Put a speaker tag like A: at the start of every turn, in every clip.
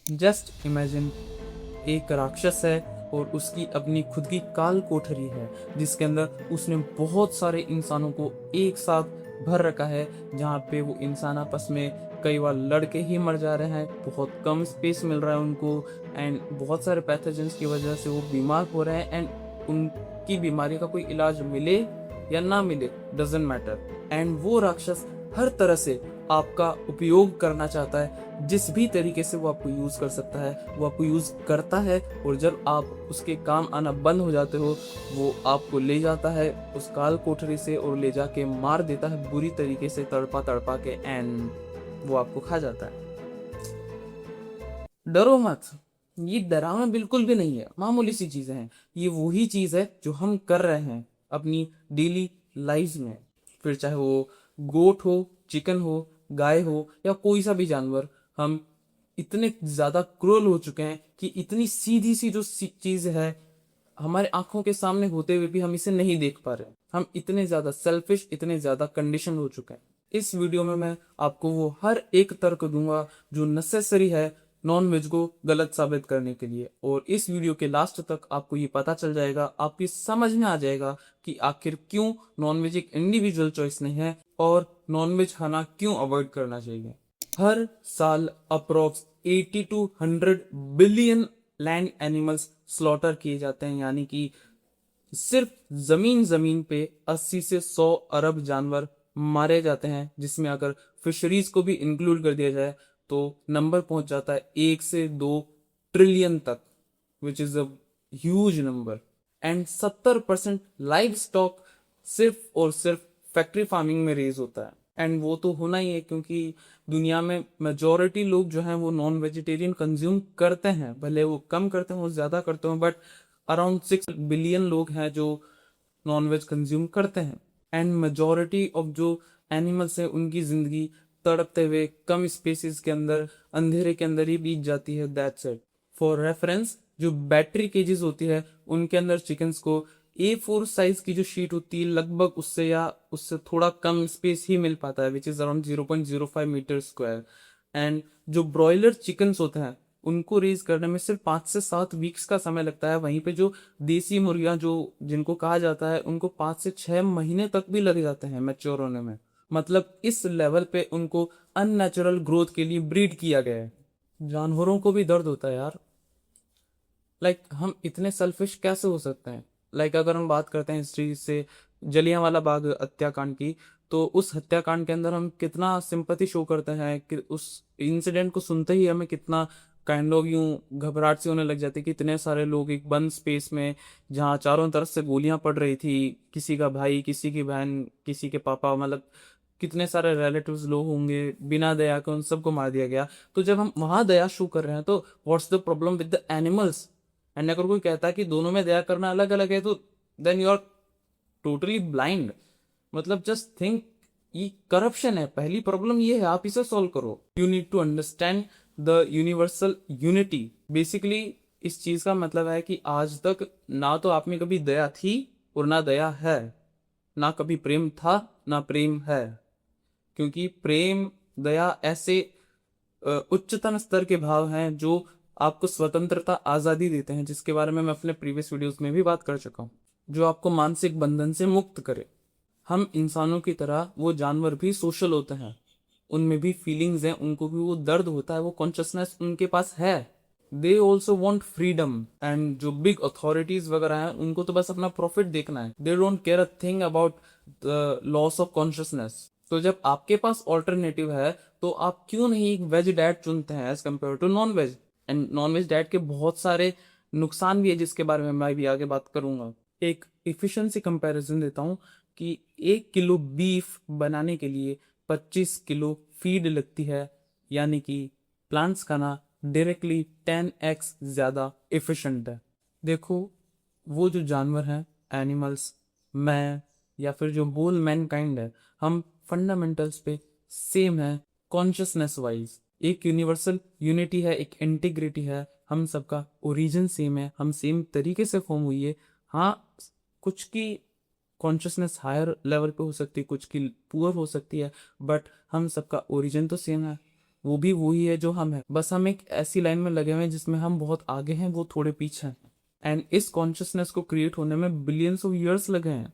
A: Just imagine, एक राक्षस है और उसकी अपनी खुद की काल कोठरी है जिसके अंदर उसने बहुत सारे इंसानों को एक साथ भर रखा है, जहाँ पे वो इंसान आपस में कई बार लड़के ही मर जा रहे हैं, बहुत कम स्पेस मिल रहा है उनको, एंड बहुत सारे पैथोजेंस की वजह से वो बीमार हो रहे हैं, एंड उनकी बीमारी का कोई इलाज मिले या ना मिले, डजेंट मैटर, एंड वो राक्षस हर तरह से आपका उपयोग करना चाहता है। जिस भी तरीके से वो आपको यूज कर सकता है वो आपको यूज करता है, और जब आप उसके काम आना बंद हो जाते हो वो आपको ले जाता है उस काल कोठरी से और ले जाके मार देता है बुरी तरीके से, तड़पा तड़पा के, एंड वो आपको खा जाता है। डरो मत, ये डरावना बिल्कुल भी नहीं है, मामूली सी चीजें हैं। ये वही चीज है जो हम कर रहे हैं अपनी डेली लाइफ में, फिर चाहे वो गोट हो, चिकन हो, गाय हो या कोई सा भी जानवर। हम इतने ज्यादा क्रूअल हो चुके हैं कि इतनी सीधी सी जो चीज है हमारे आंखों के सामने होते हुए भी हम इसे नहीं देख पा रहे। हम इतने ज्यादा सेल्फिश, इतने ज्यादा कंडीशन हो चुके हैं। इस वीडियो में मैं आपको वो हर एक तर्क दूंगा जो नेसेसरी है नॉन वेज को गलत साबित करने के लिए, और इस वीडियो के लास्ट तक आपको ये पता चल जाएगा, आपकी समझ में आ जाएगा कि आखिर क्यों नॉन वेज एक इंडिविजुअल चॉइस नहीं है और नॉन वेज खाना क्यों अवॉइड करना चाहिए। हर साल approx 80 to 100 billion land animals slaughter किए जाते हैं, यानी कि सिर्फ जमीन जमीन पे 80 से 100 अरब जानवर मारे जाते हैं, जिसमें अगर फिशरीज को भी इंक्लूड कर दिया जाए तो नंबर पहुंच जाता है 1 से 2 ट्रिलियन तक, which is a huge number. And 70% live stock सिर्फ और सिर्फ फैक्ट्री फार्मिंग में रेज होता है, एंड वो तो होना ही है क्योंकि दुनिया में मेजोरिटी लोग जो हैं वो नॉन वेजिटेरियन कंज्यूम करते हैं, भले वो कम करते हो ज्यादा करते हो, बट अराउंड 6 बिलियन लोग हैं जो नॉन वेज कंज्यूम करते हैं। एंड मेजोरिटी ऑफ जो एनिमल्स है उनकी जिंदगी तड़पते हुए कम स्पेसिस के अंदर, अंधेरे के अंदर ही बीत जाती है, दैट्स इट। फॉर रेफरेंस, जो बैटरी केजेस होती है उनके अंदर चिकन्स को A4 साइज की जो शीट होती है लगभग उससे या उससे थोड़ा कम स्पेस ही मिल पाता है, which is around 0.05 metre square. And जो ब्रॉयलर चिकन्स होते हैं उनको रेज करने में सिर्फ 5 से 7 वीक्स का समय लगता है, वहीं पे जो देसी मुर्गियां जो जिनको कहा जाता है उनको 5 से 6 महीने तक भी लग जाते हैं मैच्योर होने में। मतलब इस लेवल पे उनको अननेचुरल ग्रोथ के लिए ब्रीड किया गया है। जानवरों को भी दर्द होता है यार। हम इतने सेल्फिश कैसे हो सकते हैं। अगर हम बात करते हैं हिस्ट्री से, जलियांवाला बाग हत्याकांड की, तो उस हत्याकांड के अंदर हम कितना सिंपैथी शो करते हैं कि उस इंसिडेंट को सुनते ही हमें कितना काइंड ऑफ यूं घबराहट सी होने लग जाती है कि इतने सारे लोग एक बंद स्पेस में, जहाँ चारों तरफ से गोलियां पड़ रही थी, किसी का भाई, किसी की बहन, किसी के पापा, मतलब कितने सारे रिलेटिव्स लोग होंगे, बिना दया के उन सबको मार दिया गया। तो जब हम वहां दया शो कर रहे हैं तो what's the problem with the animals. And अगर कोई कहता है कि दोनों में दया करना अलग अलग है तो then you are totally blind. मतलब जस्ट थिंक, ये करप्शन है, पहली प्रॉब्लम ये है, आप इसे सॉल्व करो। You need to understand the universal unity. Basically इस चीज का मतलब है कि आज तक ना तो आप में कभी दया थी और ना दया है, ना कभी प्रेम था ना प्रेम है, क्योंकि प्रेम, दया ऐसे उच्चतम स्तर के भाव हैं जो आपको स्वतंत्रता, आजादी देते हैं, जिसके बारे में मैं अपने प्रीवियस वीडियोस में भी बात कर चुका हूँ, जो आपको मानसिक बंधन से मुक्त करे। हम इंसानों की तरह वो जानवर भी सोशल होते हैं, उनमें भी फीलिंग्स हैं, उनको भी वो दर्द होता है, वो कॉन्शियसनेस उनके पास है। They also want freedom. And जो बिग अथॉरिटीज वगैरह हैं उनको तो बस अपना प्रॉफिट देखना है, they don't care a thing about the loss of consciousness. तो जब आपके पास ऑल्टरनेटिव है तो आप क्यों नहीं एक वेज डाइट चुनते हैं as compare to non veg. And non veg diet के बहुत सारे नुकसान भी है जिसके बारे में मैं भी आगे बात करूंगा। एक इफिशिएंसी कंपैरिजन देता हूँ कि 1 किलो बीफ बनाने के लिए 25 किलो फीड लगती है, यानी कि प्लांट्स खाना डायरेक्टली 10x ज्यादा इफिशिएंट है। देखो, वो जो जानवर हैं, एनिमल्स, मैं, या फिर जो होल मैनकाइंड है, हम फंडामेंटल्स पे सेम है, कॉन्शियसनेस वाइज एक यूनिवर्सल यूनिटी है, एक इंटीग्रिटी है, हम सबका ओरिजिन सेम है, हम सेम तरीके से फॉर्म हुई है। हाँ, कुछ की कॉन्शियसनेस हायर लेवल पे हो सकती है, कुछ की पुअर हो सकती है, बट हम सबका ओरिजिन तो सेम है। वो भी वही है जो हम हैं, बस हम एक ऐसी लाइन में लगे हुए हैं जिसमें हम बहुत आगे हैं, वो थोड़े पीछे हैं। एंड इस कॉन्शियसनेस को क्रिएट होने में बिलियंस ऑफ ईयर्स लगे हैं।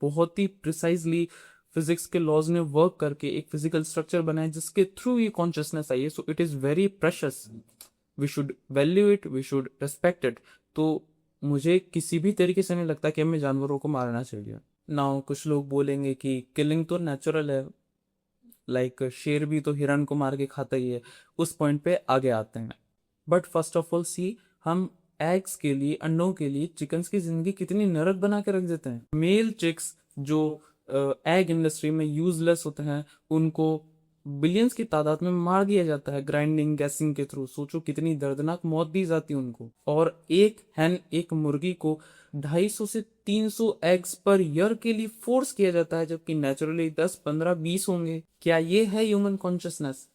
A: बहुत ही प्रिसाइजली फिजिक्स के लॉज ने वर्क करके एक फिजिकल स्ट्रक्चर बनाया जिसके थ्रू ये कॉन्शियसनेस आई है। So it is very precious, we should value it, we should respect it. तो मुझे किसी भी तरीके से नहीं लगता कि हमें जानवरों को मारना चाहिए। नाउ कुछ लोग बोलेंगे कि किलिंग तो नेचुरल है, लाइक शेर भी तो हिरण को मार के खाता ही है, उस पॉइंट पे आगे आते हैं। बट फर्स्ट ऑफ ऑल सी, हम एग्स के लिए, अंडों के लिए चिकन्स की जिंदगी कितनी नरक बना के रख देते हैं। मेल चिक्स जो एग इंडस्ट्री में यूजलेस होते हैं, उनको बिलियंस की तादाद में मार दिया जाता है ग्राइंडिंग गैसिंग के थ्रू। सोचो कितनी दर्दनाक मौत दी जाती है उनको। और एक हैन, एक मुर्गी को 250 से 300 एग्स पर ईयर के लिए फोर्स किया जाता है, जबकि नेचुरली 10, 15, 20 होंगे। क्या ये है ह्यूमन कॉन्शियसनेस?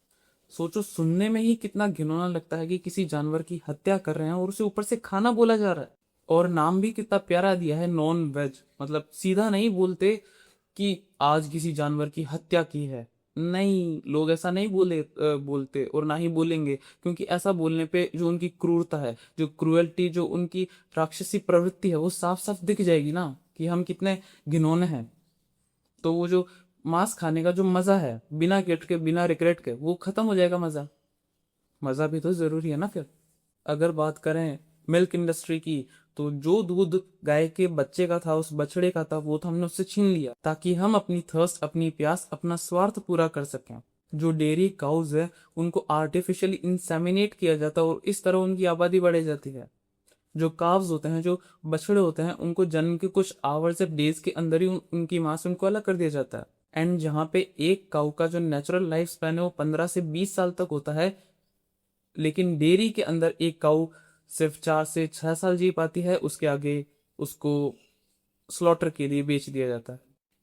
A: सोचो, सुनने में ही कितना घिनौना लगता है कि किसी जानवर की हत्या कर रहे हैं और उसे ऊपर से खाना बोला जा रहा है। और नाम भी कितना प्यारा दिया है, नॉन वेज। मतलब सीधा नहीं बोलते कि आज किसी जानवर की हत्या की है, नहीं, लोग ऐसा नहीं बोलते और ना ही बोलेंगे, क्योंकि ऐसा बोलने पे जो उनकी क्रूरता है, जो क्रूएल्टी, जो उनकी राक्षसी प्रवृत्ति है, वो साफ साफ दिख जाएगी ना कि हम कितने घिनौने हैं। तो वो जो मांस खाने का जो मजा है, बिना गिल्ट के, बिना रिग्रेट के, वो खत्म हो जाएगा। मजा, मजा भी तो जरूरी है ना फिर। अगर बात करें मिल्क इंडस्ट्री की, तो जो दूध गाय के बच्चे का था, उस बछड़े का था, वो तो हमने उससे छीन लिया ताकि हम अपनी थर्स्ट, अपनी प्यास, अपना स्वार्थ पूरा कर सकें। जो डेयरी काउज है, उनको आर्टिफिशियली इंसेमिनेट किया जाता है और इस तरह उनकी आबादी बढ़ जाती है। जो काव्स होते हैं, जो बछड़े होते हैं, उनको जन्म के कुछ आवर्स या डेज के अंदर ही उनकी मां से उनको अलग कर दिया जाता है। एंड जहाँ पे एक काउ का जो नेचुरल लाइफ स्पैन है वो 15 से 20 साल तक होता है, लेकिन डेयरी के अंदर एक काउ सिर्फ 4 से 6 साल जी पाती है, उसके आगे उसको स्लॉटर के लिए बेच दिया जाता है।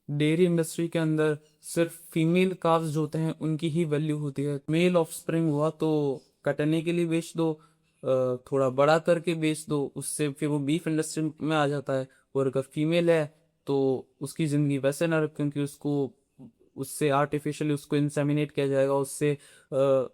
A: डेयरी इंडस्ट्री के अंदर सिर्फ फीमेल काव्स जो होते हैं उनकी ही वैल्यू होती है। मेल ऑफस्प्रिंग हुआ तो कटने के लिए बेच दो, थोड़ा बड़ा करके बेच दो, उससे फिर वो बीफ इंडस्ट्री में आ जाता है। और अगर फीमेल है तो उसकी जिंदगी वैसे ना रख, क्योंकि उसको, उससे आर्टिफिशियली उसको इंसेमिनेट किया जाएगा, उससे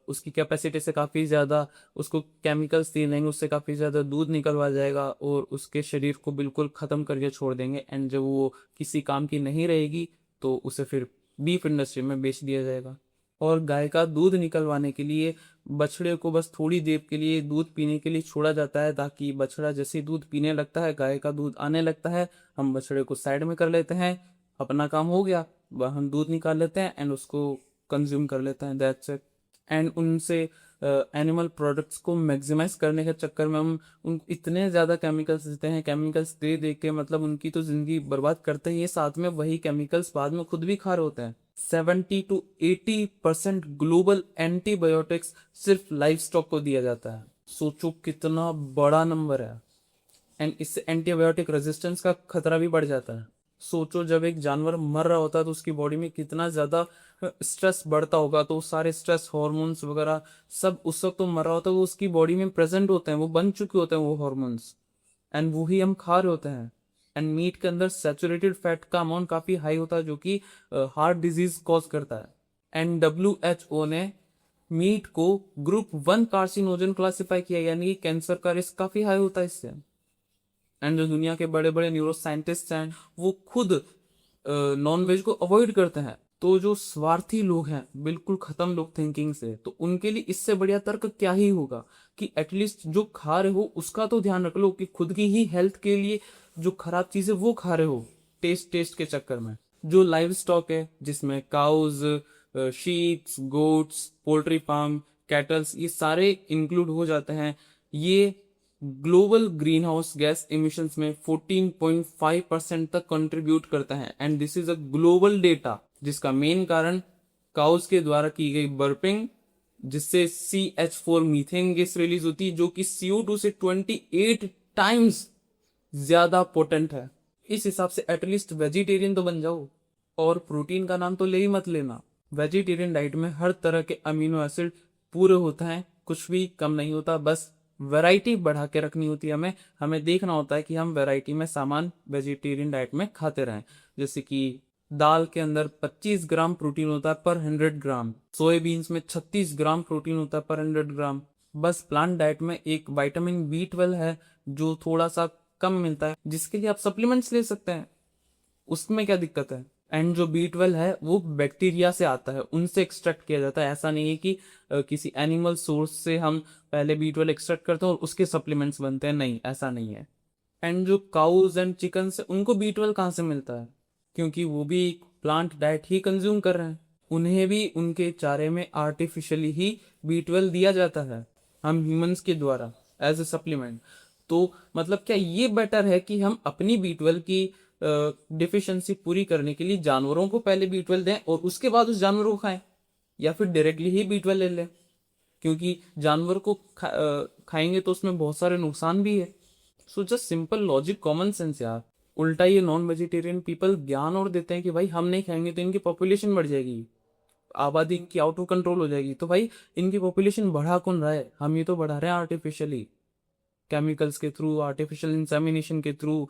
A: उसकी कैपेसिटी से काफ़ी ज़्यादा उसको केमिकल्स दिए जाएंगे, उससे काफ़ी ज़्यादा दूध निकलवा जाएगा और उसके शरीर को बिल्कुल ख़त्म करके छोड़ देंगे। एंड जब वो किसी काम की नहीं रहेगी तो उसे फिर बीफ इंडस्ट्री में बेच दिया जाएगा। और गाय का दूध निकलवाने के लिए बछड़े को बस थोड़ी देर के लिए दूध पीने के लिए छोड़ा जाता है, ताकि बछड़ा जैसे ही दूध पीने लगता है, गाय का दूध आने लगता है, हम बछड़े को साइड में कर लेते हैं, अपना काम हो गया, वह हम दूध निकाल लेते हैं एंड उसको कंज्यूम कर लेते हैं, दैट्स इट। एंड उनसे एनिमल प्रोडक्ट्स को मैक्सिमाइज करने के चक्कर में हम उन इतने ज़्यादा केमिकल्स देते हैं, केमिकल्स दे दे के मतलब उनकी तो ज़िंदगी बर्बाद करते ही है, साथ में वही केमिकल्स बाद में खुद भी खा रहे होते हैं। 70 to 80% ग्लोबल एंटीबायोटिक्स सिर्फ लाइफ स्टॉक को दिया जाता है। सोचो कितना बड़ा नंबर है। एंड इससे एंटीबायोटिक रेजिस्टेंस का खतरा भी बढ़ जाता है। सोचो जब एक जानवर मर रहा होता है तो उसकी बॉडी में कितना ज्यादा स्ट्रेस बढ़ता होगा, तो सारे स्ट्रेस हार्मोन्स वगैरह सब उस वक्त तो मर रहा होता है, वो उसकी बॉडी में प्रेजेंट होते हैं, वो बन चुके होते हैं वो हार्मोन्स, एंड वो ही हम खा रहे होते हैं। एंड मीट के अंदर सैचुरेटेड फैट का अमाउंट काफी हाई होता है, जो कि हार्ट डिजीज कॉज करता है। एंड WHO ने मीट को ग्रुप 1 कार्सिनोजन क्लासिफाई किया, यानी कि कैंसर का रिस्क काफी हाई होता है इससे। एंड जो दुनिया के बड़े बड़े न्यूरो साइंटिस्ट हैं वो खुद नॉन वेज को अवॉइड करते हैं। तो जो स्वार्थी लोग हैं, बिल्कुल खत्म लोग थिंकिंग से, तो उनके लिए इससे बढ़िया तर्क क्या ही होगा कि एटलीस्ट जो खा रहे हो उसका तो ध्यान रख लो, कि खुद की ही हेल्थ के लिए जो खराब चीजें वो खा रहे हो टेस्ट टेस्ट के चक्कर में। जो लाइव स्टॉक है जिसमें cows, sheeps, goats, poultry farm, cattles, ये सारे इंक्लूड हो जाते हैं, ये global greenhouse gas emissions में 14.5% तक कंट्रीब्यूट करता है। And this is a global data, जिसका मेन कारण काउस के द्वारा की गई बर्पिंग, जिससे CH4 मीथेन गैस रिलीज होती है, जो कि CO2 से 28 टाइम्स ज्यादा पोटेंट है। इस हिसाब से एटलीस्ट वेजिटेरियन तो बन जाओ। और प्रोटीन का नाम तो ले ही मत लेना। वेजिटेरियन डाइट में हर तरह के अमीनो एसिड पूरे होते हैं, कुछ भी कम नहीं होता, बस वैरायटी बढ़ा के रखनी होती है। हमें हमें देखना होता है कि हम वैरायटी में सामान वेजिटेरियन डाइट में खाते रहें, जैसे कि दाल के अंदर 25 ग्राम प्रोटीन होता है पर 100 ग्राम, सोयाबीन्स में 36 ग्राम प्रोटीन होता है पर 100 ग्राम। बस प्लांट डाइट में एक विटामिन B12 है जो थोड़ा सा कम मिलता है, जिसके लिए आप सप्लीमेंट्स ले सकते हैं, उसमें क्या दिक्कत है। एंड जो B12 है वो बैक्टीरिया से आता है, उनसे एक्सट्रैक्ट किया जाता है। ऐसा नहीं है कि किसी एनिमल सोर्स से हम पहले B12 एक्सट्रैक्ट करते हैं और उसके सप्लीमेंट्स बनते हैं, नहीं, ऐसा नहीं है। एंड जो काउज एंड चिकन से उनको B12 कहाँ से मिलता है, क्योंकि वो भी प्लांट डाइट ही कंज्यूम कर रहे हैं, उन्हें भी उनके चारे में आर्टिफिशियली ही B12 दिया जाता है हम ह्यूमंस के द्वारा एज ए सप्लीमेंट। तो मतलब क्या ये बेटर है कि हम अपनी B12 की डिफिशियंसी पूरी करने के लिए जानवरों को पहले B12 दें और उसके बाद उस जानवर को खाएं, या फिर डायरेक्टली ही B12 ले लें, क्योंकि जानवर को खाएंगे तो उसमें बहुत सारे नुकसान भी है। So just simple logic, common sense यार। उल्टा ये नॉन वेजिटेरियन पीपल ज्ञान और देते हैं कि भाई हम नहीं खाएंगे तो इनकी पॉपुलेशन बढ़ जाएगी, आबादी इनकी आउट ऑफ कंट्रोल हो जाएगी। तो भाई इनकी पॉपुलेशन बढ़ा कौन रहा है, हम ही तो बढ़ा रहे हैं आर्टिफिशियली, केमिकल्स के थ्रू, आर्टिफिशियल इंसेमिनेशन के थ्रू।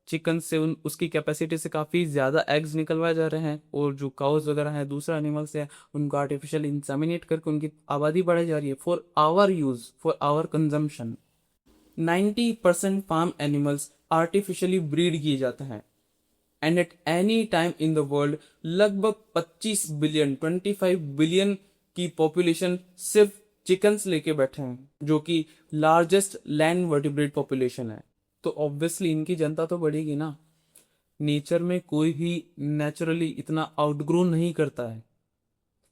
A: चिकन से उसकी कैपेसिटी से काफ़ी ज़्यादा एग्स निकलवाए जा रहे हैं, और जो काउस वगैरह हैं, दूसरा एनिमल्स है, उनको आर्टिफिशियल इंसेमिनेट करके उनकी आबादी बढ़ाई जा रही है for our use, for our consumption. 90% farm animals artificially breed किए जाते हैं, and at any time in the world लगभग 25 बिलियन की पॉपुलेशन सिर्फ चिकन्स लेके बैठे हैं, जो कि लार्जेस्ट लैंड वर्टिब्रेट पॉपुलेशन है। तो ऑब्वियसली इनकी जनता तो बढ़ेगी ना। नेचर में कोई भी नेचुरली इतना आउटग्रोन नहीं करता है।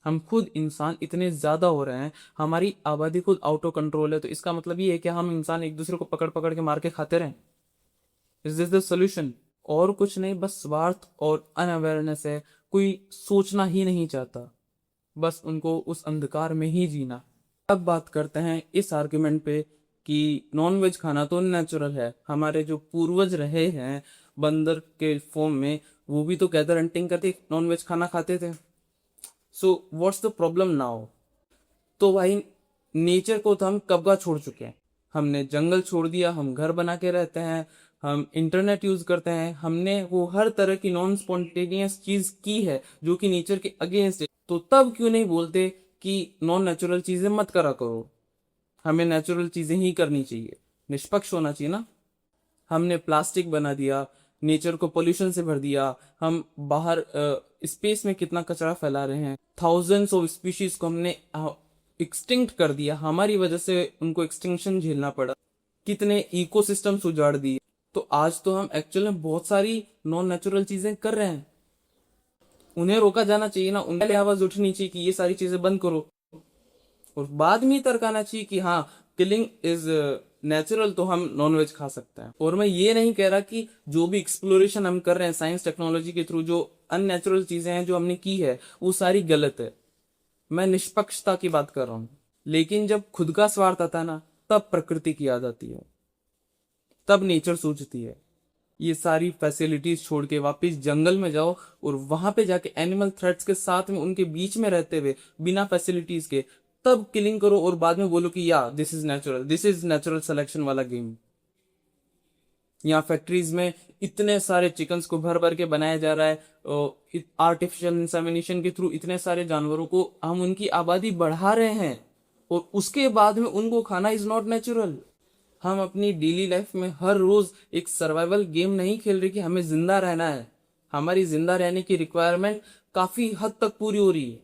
A: हम खुद इंसान इतने ज्यादा हो रहे हैं, हमारी आबादी खुद आउट ऑफ कंट्रोल है, तो इसका मतलब ये है कि हम इंसान एक दूसरे को पकड़ पकड़ के मार के खाते रहें। Is this the solution? और कुछ नहीं, बस स्वार्थ और अनअवेयरनेस है। कोई सोचना ही नहीं चाहता, बस उनको उस अंधकार में ही जीना। अब बात करते हैं इस आर्गुमेंट पे कि नॉन वेज खाना तो नेचुरल है। हमारे जो पूर्वज रहे हैं बंदर के फॉर्म में, वो भी तो गैदर हंटिंग करके नॉन वेज खाना खाते थे। So what's the problem now? तो भाई नेचर को तो हम कब का छोड़ चुके हैं। हमने जंगल छोड़ दिया, हम घर बना के रहते हैं, हम इंटरनेट यूज करते हैं, हमने वो हर तरह की नॉन स्पॉन्टेनियस चीज की है जो कि नेचर के अगेंस्ट है। तो तब क्यों नहीं बोलते कि नॉन नेचुरल चीजें मत करा करो, हमें नेचुरल चीजें ही करनी चाहिए, निष्पक्ष होना चाहिए ना। हमने प्लास्टिक बना दिया, नेचर को पोल्यूशन से भर दिया, हम बाहर स्पेस में कितना कचरा फैला रहे हैं, थाउजेंड्स ऑफ स्पीशीज को हमने एक्सटिंक्ट कर दिया, हमारी वजह से उनको एक्सटिंक्शन झेलना पड़ा, कितने इकोसिस्टम्स उजाड़ दिए। तो आज तो हम एक्चुअल में बहुत सारी नॉन नेचुरल चीजें कर रहे हैं, उन्हें रोका जाना चाहिए ना। उनके लिए आवाज उठनी चाहिए कि ये सारी चीजें बंद करो, और बाद में तर्क आना चाहिए कि हाँ किलिंग इज नेचुरल, तो हम नॉनवेज खा सकते हैं। और मैं ये नहीं कह रहा कि जो भी एक्सप्लोरेशन हम कर रहे हैं साइंस टेक्नोलॉजी के थ्रू, जो अननेचुरल चीजें हैं जो हमने की है वो सारी गलत है, मैं निष्पक्षता की बात कर रहा हूँ। लेकिन जब खुद का स्वार्थ आता है ना, तब प्रकृति की याद आती है, तब नेचर सोचती है। ये सारी फैसिलिटीज छोड़ के वापिस जंगल में जाओ और वहां पे जाके एनिमल थ्रेट्स के साथ में उनके बीच में रहते हुए बिना फैसिलिटीज के तब किलिंग करो, और बाद में बोलो कि या this is natural, this is natural selection वाला गेम। यहाँ फैक्ट्रीज में इतने सारे चिकन्स को भर भर के बनाया जा रहा है, आर्टिफिशियल इंसेमिनेशन के थ्रू इतने सारे जानवरों को हम उनकी आबादी बढ़ा रहे हैं, और उसके बाद में उनको खाना इज नॉट नेचुरल। हम अपनी डेली लाइफ में हर रोज एक सर्वाइवल गेम नहीं खेल रहे कि हमें जिंदा रहना है। हमारी जिंदा रहने की रिक्वायरमेंट काफी हद तक पूरी हो रही है,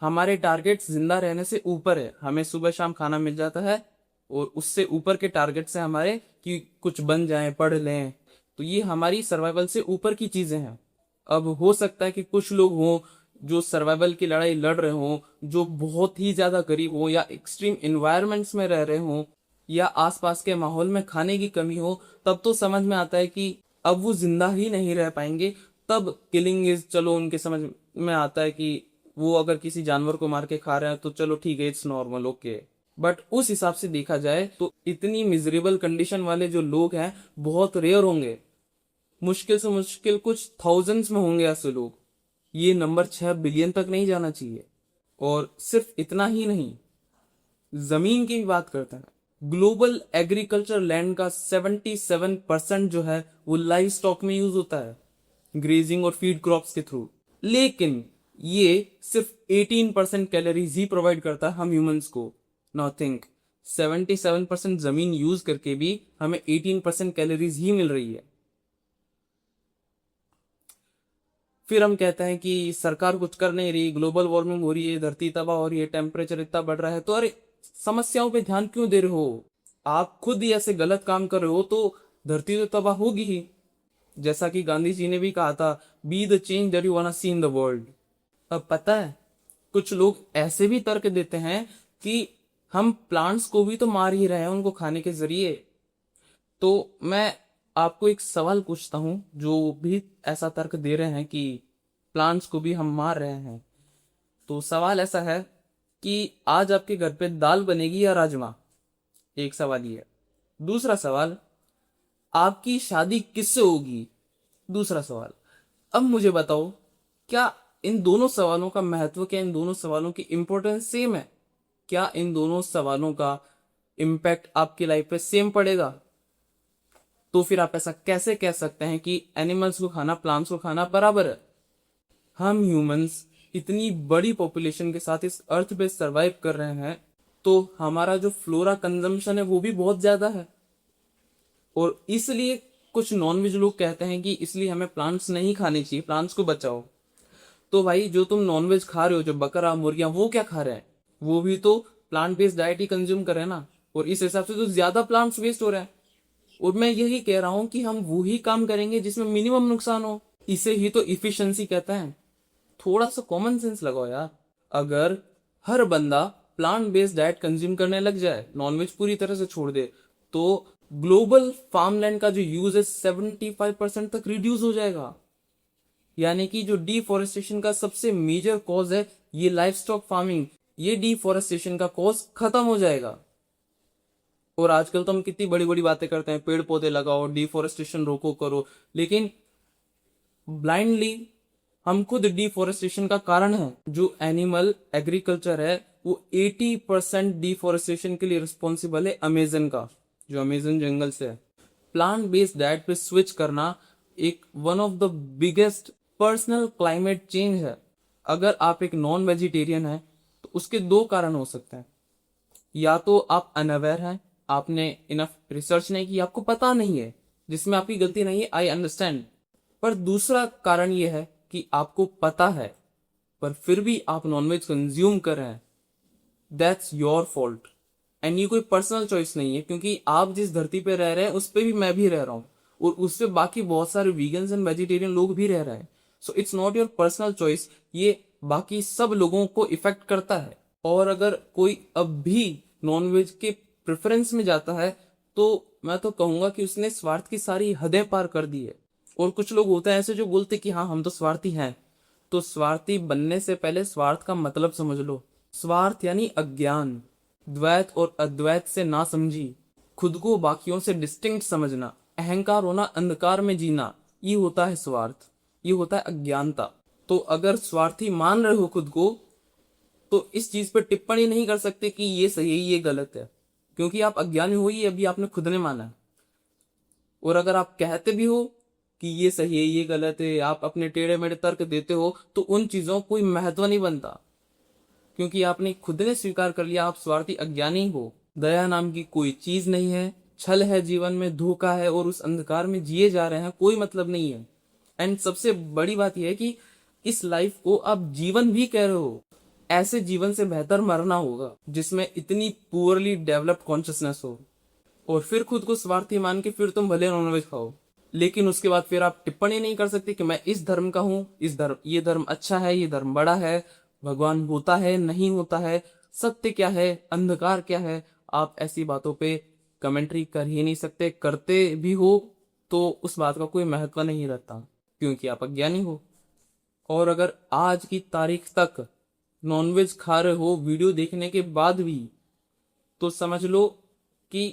A: हमारे टारगेट्स जिंदा रहने से ऊपर है। हमें सुबह शाम खाना मिल जाता है, और उससे ऊपर के टारगेट्स हैं हमारे कि कुछ बन जाएं, पढ़ लें। तो ये हमारी सर्वाइवल से ऊपर की चीजें हैं। अब हो सकता है कि कुछ लोग हों जो सर्वाइवल की लड़ाई लड़ रहे हों, जो बहुत ही ज्यादा गरीब हो, या एक्सट्रीम इन्वायरमेंट्स में रह रहे हों, या आसपास के माहौल में खाने की कमी हो, तब तो समझ में आता है कि अब वो जिंदा ही नहीं रह पाएंगे। तब किलिंग इज, चलो उनके समझ में आता है कि वो अगर किसी जानवर को मार के खा रहे हैं तो चलो ठीक है, इट्स नॉर्मल, ओके। बट उस हिसाब से देखा जाए तो इतनी मिजरेबल कंडीशन वाले जो लोग हैं बहुत रेयर होंगे, मुश्किल से मुश्किल कुछ थाउजेंड्स में होंगे ऐसे लोग। ये नंबर 6 बिलियन तक नहीं जाना चाहिए। और सिर्फ इतना ही नहीं, जमीन की भी बात करते हैं। ग्लोबल एग्रीकल्चर लैंड का 77% जो है वो लाइव स्टॉक में यूज होता है। ग्रेजिंग और फीड क्रॉप्स के थ्रू, लेकिन ये सिर्फ 18% कैलोरीज ही प्रोवाइड करता है हम ह्यूमंस को। नाउ थिंक, 77% जमीन यूज करके भी हमें 18% कैलोरीज ही मिल रही है। फिर हम कहते हैं कि सरकार कुछ कर नहीं रही, ग्लोबल वार्मिंग हो रही है, धरती तबाह हो रही है, टेम्परेचर इतना बढ़ रहा है, तो अरे समस्याओं पे ध्यान क्यों दे रहे हो? आप खुद ही ऐसे गलत काम कर रहे हो तो धरती तो तबाह होगी ही। जैसा कि गांधी जी ने भी कहा था, be the change that you wanna see in the world. अब पता है, कुछ लोग ऐसे भी तर्क देते हैं कि हम प्लांट्स को भी तो मार ही रहे हैं उनको खाने के जरिए। तो मैं आपको एक सवाल पूछता हूं, जो भी ऐसा तर्क दे रहे हैं कि प्लांट्स को भी हम मार रहे हैं, तो सवाल ऐसा है कि आज आपके घर पे दाल बनेगी या राजमा? एक सवाल ये है। दूसरा सवाल, आपकी शादी किससे होगी? दूसरा सवाल। अब मुझे बताओ, क्या इन दोनों सवालों का महत्व, क्या इन दोनों सवालों की इंपॉर्टेंस सेम है? क्या इन दोनों सवालों का इम्पैक्ट आपकी लाइफ पे सेम पड़ेगा? तो फिर आप ऐसा कैसे कह सकते हैं कि एनिमल्स को खाना प्लांट्स को खाना बराबर है? हम ह्यूमंस इतनी बड़ी पॉपुलेशन के साथ इस अर्थ पे सरवाइव कर रहे हैं, तो हमारा जो फ्लोरा कंजम्पशन है वो भी बहुत ज्यादा है। और इसलिए कुछ नॉनवेज लोग कहते हैं कि इसलिए हमें प्लांट्स नहीं खाने चाहिए, प्लांट्स को बचाओ। तो भाई, जो तुम नॉनवेज खा रहे हो, जो बकरा मुर्गियां, वो क्या खा रहे हैं? वो भी तो प्लांट बेस्ड डाइट ही कंज्यूम कर रहे हैं ना। और इस हिसाब से तो ज्यादा प्लांट्स वेस्ट हो रहे हैं। और मैं यही कह रहा हूं कि हम वो ही काम करेंगे जिसमें मिनिमम नुकसान हो। इसे ही तो इफिशिएंसी कहते हैं। थोड़ा सा कॉमन सेंस लगाओ यार। अगर हर बंदा प्लांट बेस्ड डाइट कंज्यूम करने लग जाए, नॉनवेज पूरी तरह से छोड़ दे, तो ग्लोबल फार्मलैंड का जो यूज है 75% तक रिड्यूस हो जाएगा। यानी कि जो डिफोरेस्टेशन का सबसे मेजर कॉज है, ये लाइफ स्टॉक फार्मिंग, ये डिफोरेस्टेशन का कॉज खत्म हो जाएगा। और आजकल तो हम कितनी बड़ी बड़ी बातें करते हैं, पेड़ पौधे लगाओ, डिफोरेस्टेशन रोको, करो, लेकिन ब्लाइंडली हम खुद डिफोरेस्टेशन का कारण है। जो एनिमल एग्रीकल्चर है वो 80% डिफोरेस्टेशन के लिए रिस्पॉन्सिबल है अमेजन का, जो अमेजन जंगल से है। प्लांट बेस्ड डाइट पे स्विच करना एक one of the biggest personal climate change है। अगर आप एक नॉन वेजिटेरियन है तो उसके दो कारण हो सकते हैं। या तो आप अनअवेयर हैं, आपने इनफ रिसर्च नहीं की, आपको पता नहीं है, जिसमें आपकी गलती नहीं है, आई अंडरस्टैंड। पर दूसरा कारण यह है कि आपको पता है पर फिर भी आप नॉनवेज कंज्यूम कर रहे हैं। That's your fault. एंड ये कोई पर्सनल चॉइस नहीं है, क्योंकि आप जिस धरती पे रह रहे हैं उस पे भी मैं भी रह रहा हूँ, और उससे बाकी बहुत सारे वीगन्स एंड वेजिटेरियन लोग भी रह रहे हैं। So it's not your personal choice, ये बाकी सब लोगों को इफेक्ट करता है। और अगर कोई अब भी नॉनवेज के प्रेफरेंस में जाता है, तो मैं तो कहूंगा कि उसने स्वार्थ की सारी हदें पार कर दी है। और कुछ लोग होते हैं ऐसे जो बोलते कि हाँ हम तो स्वार्थी हैं। तो स्वार्थी बनने से पहले स्वार्थ का मतलब समझ लो। स्वार्थ यानी अज्ञान, द्वैत और अद्वैत से ना समझी, खुद को बाकियों से डिस्टिंक्ट समझना, अहंकार होना, अंधकार में जीना, ये होता है स्वार्थ, ये होता है अज्ञानता। तो अगर स्वार्थी मान रहे हो खुद को, तो इस चीज पर टिप्पणी नहीं कर सकते कि ये सही है ये गलत है, क्योंकि आप अज्ञानी हो, ही अभी आपने खुद ने माना है। और अगर आप कहते भी हो कि ये सही है ये गलत है, आप अपने टेढ़े मेढ़े तर्क देते हो, तो उन चीजों कोई महत्व नहीं बनता, क्योंकि आपने खुद ने स्वीकार कर लिया आप स्वार्थी अज्ञानी हो। दया नाम की कोई चीज नहीं है, छल है जीवन में, धोखा है, और उस अंधकार में जिए जा रहे हैं, कोई मतलब नहीं है। एंड सबसे बड़ी बात यह है कि इस लाइफ को आप जीवन भी कह रहे हो। ऐसे जीवन से बेहतर मरना होगा जिसमें इतनी पुअरली डेवलप्ड कॉन्शियसनेस हो। और फिर खुद को स्वार्थी मान के फिर तुम भले नॉनवेज खाओ, लेकिन उसके बाद फिर आप टिप्पणी नहीं कर सकते कि मैं इस धर्म का हूं, इस धर्म, ये धर्म अच्छा है, ये धर्म बड़ा है, भगवान होता है नहीं होता है, सत्य क्या है, अंधकार क्या है। आप ऐसी बातों पे कमेंट्री कर ही नहीं सकते। करते भी हो तो उस बात का कोई महत्व नहीं रहता, क्योंकि आप अज्ञानी हो। और अगर आज की तारीख तक नॉनवेज खा रहे हो वीडियो देखने के बाद भी, तो समझ लो कि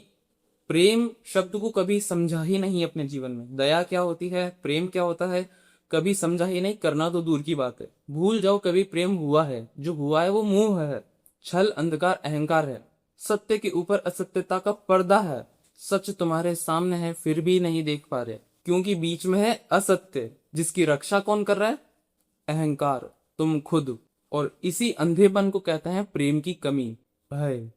A: प्रेम शब्द को कभी समझा ही नहीं अपने जीवन में। दया क्या होती है, प्रेम क्या होता है, कभी समझा ही नहीं, करना तो दूर की बात है। भूल जाओ कभी प्रेम हुआ है, जो हुआ है वो मोह है, छल, अंधकार, अहंकार है। सत्य के ऊपर असत्यता का पर्दा है। सच तुम्हारे सामने है फिर भी नहीं देख पा रहे, क्योंकि बीच में है असत्य, जिसकी रक्षा कौन कर रहा है? अहंकार, तुम खुद। और इसी अंधेपन को कहते हैं प्रेम की कमी। भाई